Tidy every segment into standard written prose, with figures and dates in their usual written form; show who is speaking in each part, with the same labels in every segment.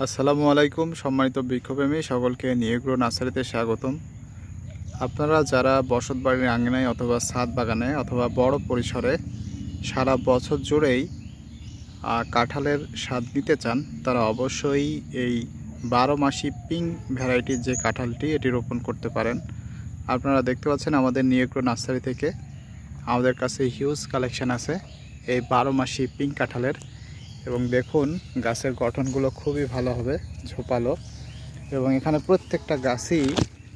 Speaker 1: আসসালামু আলাইকুম সম্মানিত বৃক্ষপ্রেমী সকলকে নিয়েগ্রো নার্সারিতে স্বাগতম। আপনারা যারা বসতবাড়ির আঙিনায় অথবা ছাদ বাগানে অথবা বড় পরিসরে সারা বছর জুড়েই কাঁঠালের স্বাদ নিতে চান তারা অবশ্যই এই 12 মাসি পিঙ্ক ভ্যারাইটির যে কাঁঠালটি এটি রোপণ করতে পারেন। আপনারা দেখতে পাচ্ছেন আমাদের নিয়েগ্রো নার্সারি থেকে আমাদের কাছে হিউজ কালেকশন আছে এই 12 মাসি পিঙ্ক কাঁঠালের। এবং দেখুন গাছের গঠনগুলো খুবই ভালো হবে, ঝোপালো, এবং এখানে প্রত্যেকটা গাছই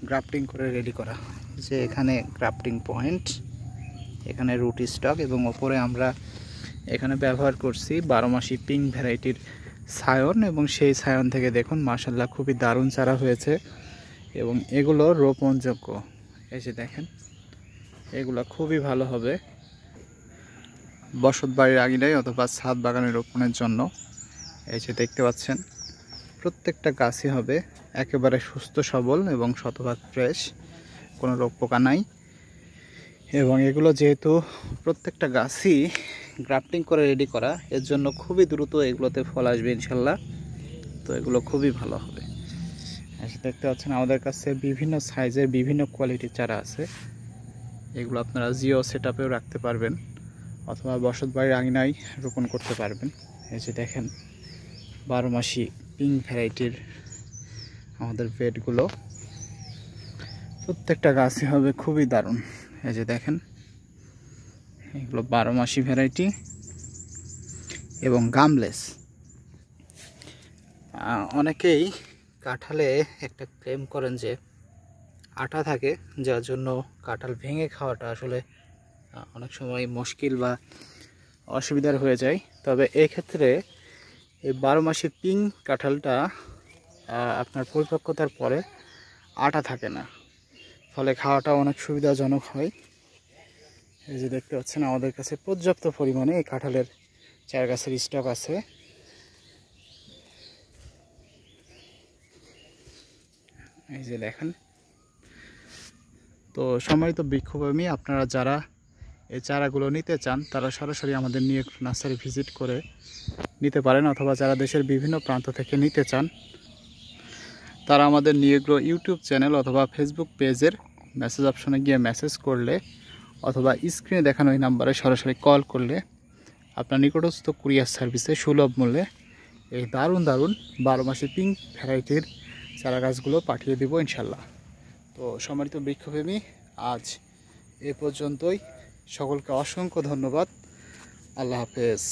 Speaker 1: গ্রাফটিং করে রেডি করা। যে এখানে গ্রাফটিং পয়েন্ট, এখানে রুট স্টক, এবং ওপরে আমরা এখানে ব্যবহার করছি 12 মাসি পিঙ্ক ভ্যারাইটির সায়ন, এবং সেই সায়ন থেকে দেখুন মাশাআল্লাহ খুবই দারুণ চারা হয়েছে এবং এগুলো রোপণযোগ্য। এই যে দেখেন এগুলো খুবই ভালো হবে বসত বাড়ির আঙিনায় অথবা ছাদ বাগানে রোপণের জন্য। এই যে দেখতে পাচ্ছেন প্রত্যেকটা গাছই হবে একেবারে সুস্থ সবল এবং শতভাগ ফ্রেশ, কোনো রোগ পোকা নাই। এবং এগুলো যেহেতু প্রত্যেকটা গাছই গ্রাফটিং করে রেডি করা, এর জন্য খুবই দ্রুত এগুলোতে ফল আসবে ইনশাল্লাহ। তো এগুলো খুবই ভালো হবে। দেখতে পাচ্ছেন আমাদের কাছে বিভিন্ন সাইজের বিভিন্ন কোয়ালিটির চারা আছে। এগুলো আপনারা জিও সেটআপেও রাখতে পারবেন অথবা বসত বাড়ির আঙিনায় রোপণ করতে পারবেন। এই যে দেখেন 12 মাসি পিঙ্ক ভ্যারাইটির আমাদের বেডগুলো, প্রত্যেকটা গাছই হবে খুবই দারুণ। এই যে দেখেন এগুলো 12 মাসি ভ্যারাইটি এবং গামলেস। অনেকেই কাঁঠালে একটা ক্লেম করেন যে আঠা থাকে, যার জন্য কাঁঠাল ভেঙে খাওয়াটা আসলে অনেক সময় মুশকিল বা অসুবিধার হয়ে যায়। তবে এক্ষেত্রে এই 12 মাসি পিঙ্ক কাঁঠালটা আপনার পরিপক্কতার পরে আঠা থাকে না, ফলে খাওয়াটা অনেক সুবিধাজনক হয়। এই যে দেখতে পাচ্ছেন আমাদের কাছে পর্যাপ্ত পরিমাণে এই কাঁঠালের চারা গাছের স্টক আছে। এই যে দেখেন। তো সম্মানিত বৃক্ষপ্রেমী, আপনারা যারা এই চারাগুলো নিতে চান তারা সরাসরি আমাদের নিয়ে নার্সারি ভিজিট করে নিতে পারেন, অথবা যারা দেশের বিভিন্ন প্রান্ত থেকে নিতে চান তারা আমাদের নিয়েগ্রো ইউটিউব চ্যানেল অথবা ফেসবুক পেজের মেসেজ অপশনে গিয়ে মেসেজ করলে অথবা স্ক্রিনে দেখানো এই নাম্বারে সরাসরি কল করলে আপনার নিকটস্থ কুরিয়ার সার্ভিসে সুলভ মূল্যে এই দারুণ 12 মাসি পিঙ্ক ভ্যারাইটির চারা গাছগুলো পাঠিয়ে দেব ইনশাল্লাহ। তো সম্মানিত বৃক্ষপ্রেমী, আজ এ পর্যন্তই। সকলকে অসংখ্য ধন্যবাদ। আল্লাহ হাফেজ।